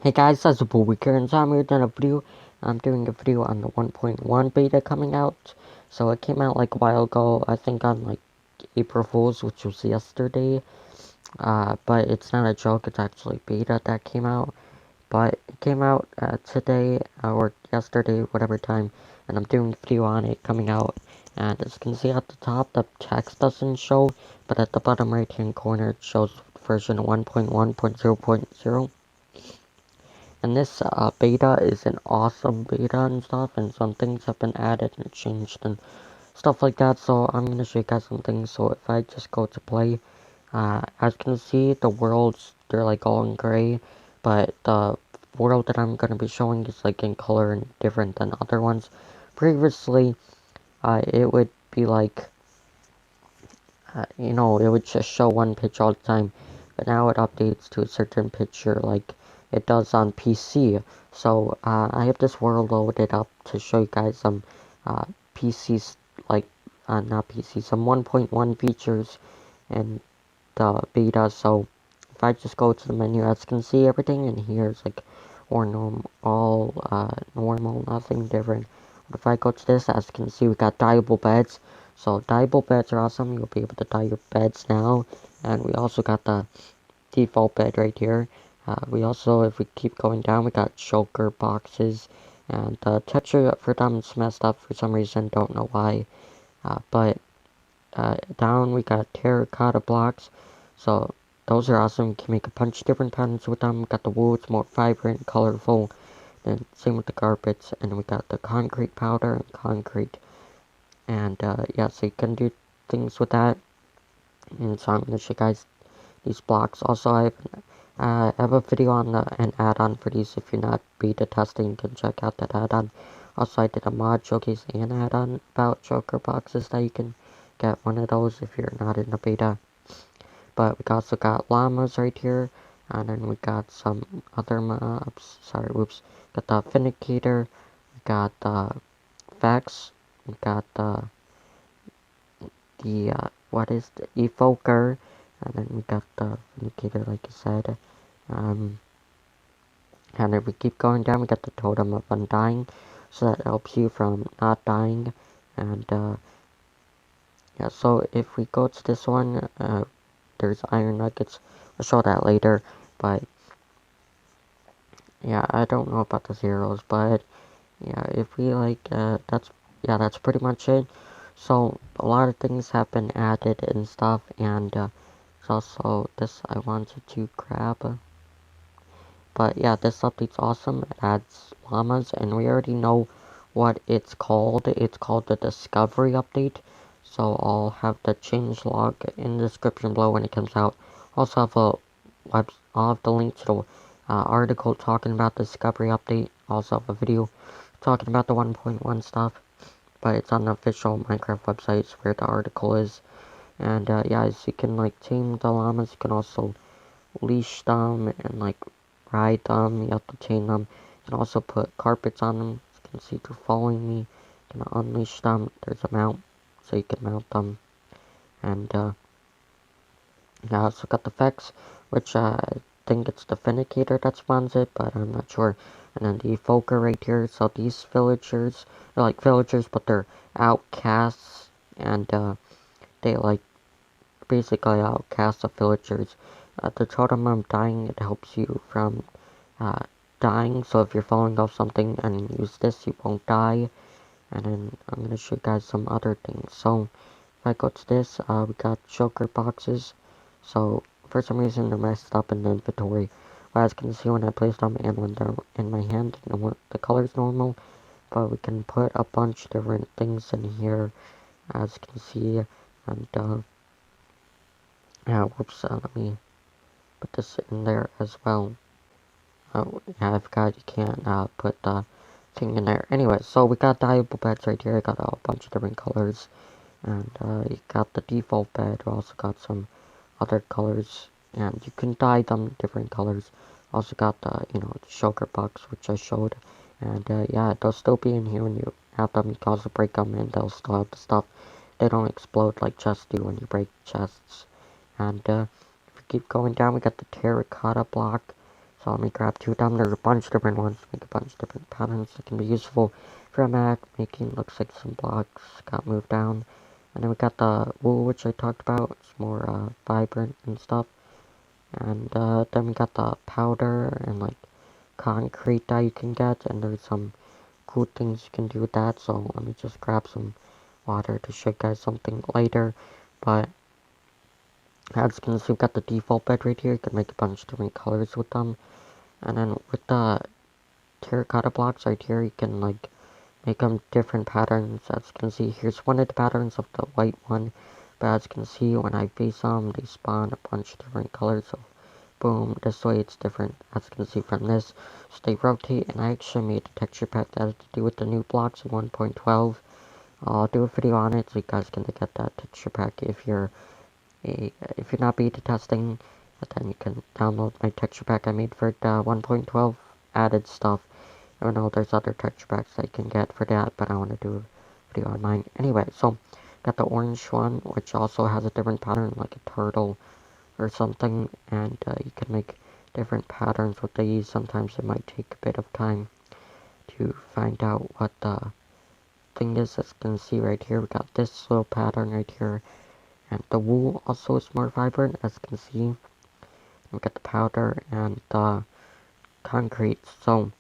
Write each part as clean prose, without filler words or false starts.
Hey guys, that's a here, and so I'm here doing a video. I'm doing a video on the 1.1 beta coming out. So it came out like a while ago, I think on like April Fool's, which was yesterday. But it's not a joke, it's actually beta that came out. But it came out today, or yesterday, whatever time, and I'm doing a video on it coming out. And as you can see at the top, the text doesn't show, but at the bottom right hand corner it shows version 1.1.0.0. And this beta is an awesome beta and stuff, and some things have been added and changed and stuff like that. So I'm going to show you guys some things. So if I just go to play, as you can see, the worlds, they're like all in gray, but the world that I'm going to be showing is like in color and different than other ones. Previously, it would be like, it would just show one picture all the time, but now it updates to a certain picture like it does on PC. So I have this world loaded up to show you guys some PCs, like not PC, some 1.1 features and the beta. So if I just go to the menu, as you can see, everything in here is like all normal, nothing different. But if I go to this, as you can see, we got dyeable beds. So dyeable beds are awesome. You'll be able to dye your beds now. And we also got the default bed right here. We also, if we keep going down, we got choker boxes. And the texture for them is messed up for some reason. Don't know why. But down we got terracotta blocks. So those are awesome. You can make a bunch of different patterns with them. We got the wood, it's more vibrant, colorful. Then same with the carpets. And we got the concrete powder and concrete. And yeah, so you can do things with that. And so I'm going to show you guys these blocks. Also, I have a video on an add-on for these. If you're not beta testing, you can check out that add-on. Also, I did a mod showcase and add-on about choker boxes that you can get one of those if you're not in the beta. But we also got llamas right here, and then we got some other mobs. Sorry, whoops. Got the Vindicator, we got the Vex, we got the what is the Evoker, and then we got the Vindicator, like I said. And if we keep going down, we got the Totem of Undying, so that helps you from not dying. And yeah, so if we go to this one, there's iron nuggets. I'll show that later, but yeah, I don't know about the zeros, but yeah, if we like, that's pretty much it. So a lot of things have been added and stuff, and there's also this I wanted to grab. But yeah, this update's awesome. It adds llamas, and we already know what it's called. It's called the Discovery Update. So I'll have the changelog in the description below when it comes out. Also have I'll have the link to the article talking about the Discovery Update. Also have a video talking about the 1.1 stuff. But it's on the official Minecraft website where the article is. And yeah, as you can like tame the llamas, you can also leash them and like ride them. You have to chain them. You can also put carpets on them. As you can see if you're following me. You can unleash them. There's a mount, so you can mount them. And yeah, I also got the Vex, which I think it's the Vindicator that spawns it, but I'm not sure. And then the Evoker right here. So these villagers, they're like villagers, but they're outcasts, and they like basically outcast the villagers. The Totem of Dying, it helps you from dying, so if you're falling off something and you use this, you won't die. And then I'm going to show you guys some other things. So if I go to this, we got choker boxes. So for some reason they're messed up in the inventory. But as you can see when I place them and when they're in my hand, the color's normal. But we can put a bunch of different things in here, as you can see. And yeah, whoops, let me put this in there as well. Yeah, I forgot you can't put the thing in there. Anyway, so we got dyeable beds right here. I got a bunch of different colors. And you got the default bed. We also got some other colors. And you can dye them different colors. Also got the, the choker box, which I showed. And yeah, they'll still be in here when you have them. You can also break them and they'll still have the stuff. They don't explode like chests do when you break chests. And if we keep going down, we got the terracotta block. So let me grab 2 of them. There's a bunch of different ones. Make a bunch of different patterns that can be useful for a mat. Making looks like some blocks got moved down. And then we got the wool, which I talked about. It's more vibrant and stuff. And then we got the powder and like concrete that you can get. And there's some cool things you can do with that. So let me just grab some water to show you guys something later. But as you can see, we've got the default bed right here. You can make a bunch of different colors with them. And then with the terracotta blocks right here, you can like make them different patterns. As you can see, here's one of the patterns of the white one. But as you can see, when I face them, they spawn a bunch of different colors. So boom, this way it's different. As you can see from this, so they rotate. And I actually made a texture pack that has to do with the new blocks in 1.12. I'll do a video on it so you guys can get that texture pack if you're not beta testing. Then you can download my texture pack I made for the 1.12 added stuff. I don't know, there's other texture packs that you can get for that, but I want to do a video on mine. Anyway, so got the orange one, which also has a different pattern, like a turtle or something, and you can make different patterns with these. Sometimes it might take a bit of time to find out what the thing is. As you can see right here, we got this little pattern right here, and the wool also is more vibrant, as you can see. We got the powder and the concrete, so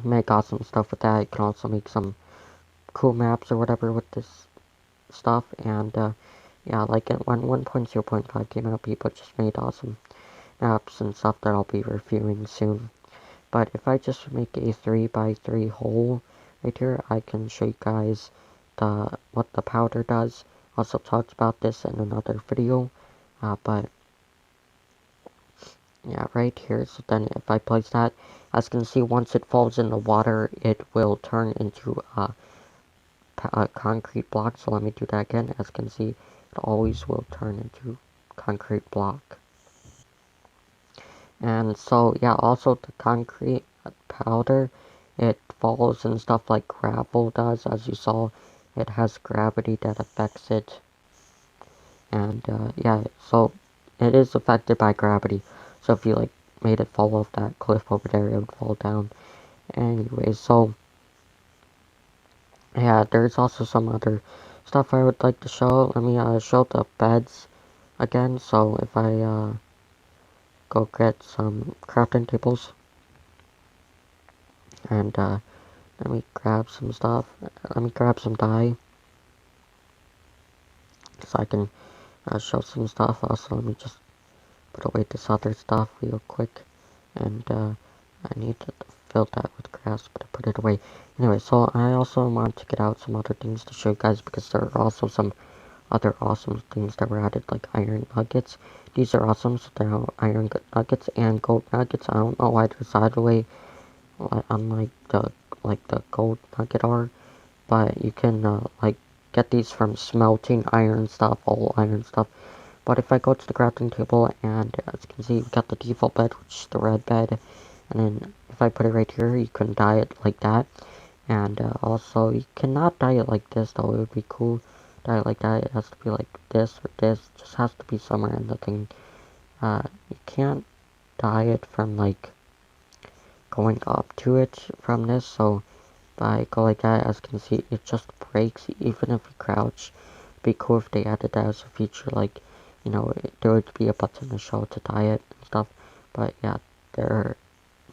make awesome stuff with that. You can also make some cool maps or whatever with this stuff. And yeah, like it when 1.0.5 came out, people just made awesome maps and stuff that I'll be reviewing soon. But if I just make a 3x3 hole right here, I can show you guys what the powder does. Also talked about this in another video, but yeah, right here. So then if I place that, as you can see, once it falls in the water, it will turn into a concrete block. So let me do that again. As you can see, it always will turn into concrete block. And so yeah, also the concrete powder, it falls and stuff like gravel does. As you saw, it has gravity that affects it. And yeah, so it is affected by gravity. So if you like made it fall off that cliff over there, it would fall down. Anyway, so yeah, there's also some other stuff I would like to show. Let me show the beds again. So if I go get some crafting tables, and let me grab some stuff. Let me grab some dye so I can show some stuff. Also, let me just put away this other stuff real quick, and I need to fill that with grass, but I put it away. Anyway, so I also want to get out some other things to show you guys, because there are also some other awesome things that were added, like iron nuggets. These are awesome, so there are iron nuggets and gold nuggets. I don't know why they're sideways, unlike the gold nugget are, but you can like get these from smelting iron stuff, all iron stuff. But if I go to the crafting table, and as you can see, we got the default bed, which is the red bed, and then if I put it right here, you can dye it like that. And also, you cannot dye it like this, though. It would be cool dye it like that. It has to be like this or this. It just has to be somewhere in the thing. You can't dye it from like going up to it from this. So if I go like that, as you can see, it just breaks even if you crouch. It'd be cool if they added that as a feature, like, you know, there would be a button to show to dye it and stuff. But yeah,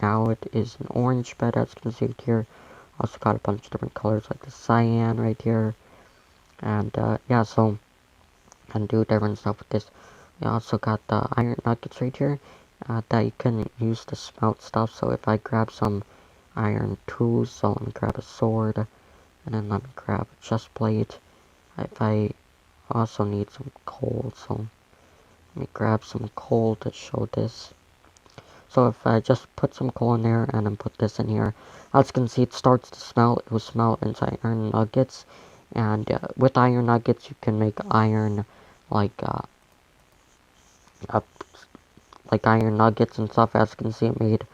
now it is an orange bed, as you can see it here. Also got a bunch of different colors, like the cyan right here. And yeah, so I can do different stuff with this. We also got the iron nuggets right here that you can use to smelt stuff. So if I grab some iron tools, so let me grab a sword, and then let me grab a chest plate. If I also need some coal, so let me grab some coal to show this. So if I just put some coal in there and then put this in here, as you can see, it starts to smelt. It will smelt into iron nuggets. And with iron nuggets, you can make iron, like iron nuggets and stuff. As you can see, it made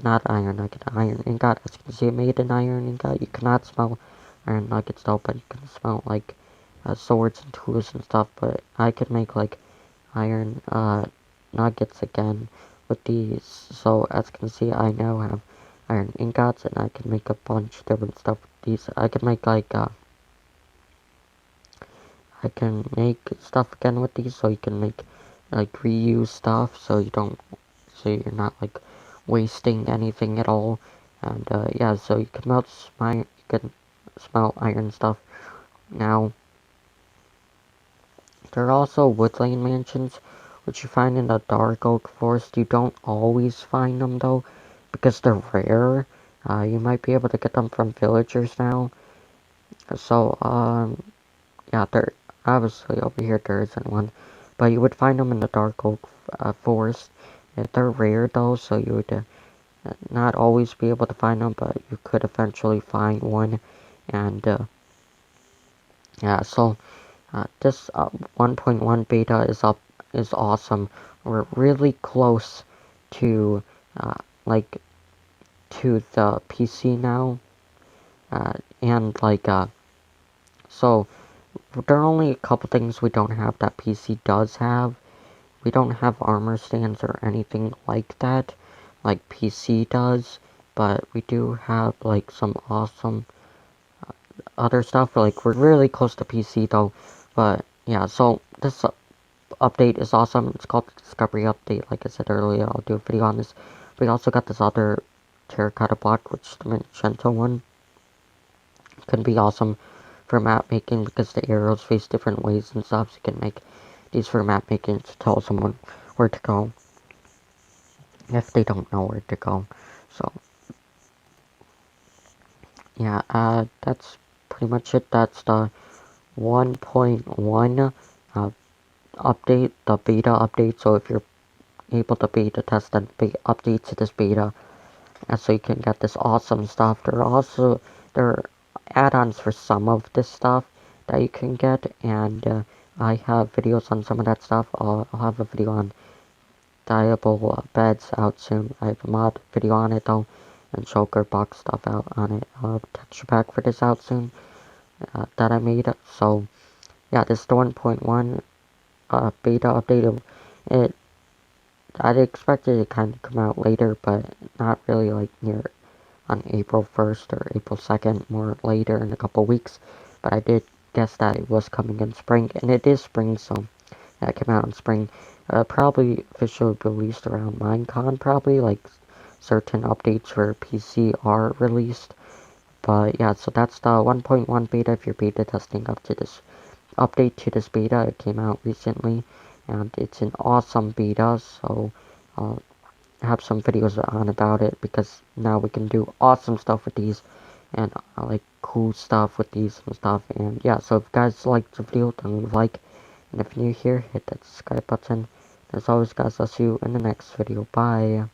not iron nugget, iron ingot. As you can see, it made an iron ingot. You cannot smell iron nuggets though, but you can smell like swords and tools and stuff. But I could make like iron nuggets again with these. So as you can see, I now have iron ingots, and I can make a bunch of different stuff with these. I can make like I can make stuff again with these, so you can make like reuse stuff, so you're not like wasting anything at all. And yeah, so you can smelt iron stuff. Now there are also woodland mansions, which you find in the dark oak forest. You don't always find them though, because they're rare. You might be able to get them from villagers now. So yeah, there obviously over here there isn't one, but you would find them in the dark oak forest. They're rare though, so you would not always be able to find them, but you could eventually find one. And yeah, so this 1.1 beta is awesome. We're really close to like to the PC now, and like so there are only a couple things we don't have that PC does have. We don't have armor stands or anything like that, like PC does, but we do have like some awesome other stuff. Like we're really close to PC though, but yeah. So this update is awesome. It's called the Discovery Update. Like I said earlier, I'll do a video on this. We also got this other terracotta block, which is the magenta one. It can be awesome for map making because the arrows face different ways and stuff. So you can make these for map making to tell someone where to go if they don't know where to go. So yeah, that's pretty much it. That's the 1.1 update, the beta update. So if you're able to beta test and update to this beta, and so you can get this awesome stuff. There are add-ons for some of this stuff that you can get, and I have videos on some of that stuff. I'll have a video on diable beds out soon. I have a mod video on it though, and choker box stuff out on it. I'll have a texture pack for this out soon that I made. So yeah, this is the 1.1 beta update. I'd expected it to kind of come out later, but not really like near on April 1st or April 2nd, more later in a couple weeks. But I did guess that it was coming in spring, and it is spring, so yeah, it came out in spring. Probably officially released around Minecon, probably, like certain updates for PC are released. But yeah, so that's the 1.1 beta. If you're beta testing up to this update to this beta, it came out recently, and it's an awesome beta, so I'll have some videos on about it, because now we can do awesome stuff with these, and like cool stuff with these and stuff. And yeah, so if you guys liked the video, then leave a like, and if you're new here, hit that subscribe button. As always guys, I'll see you in the next video. Bye.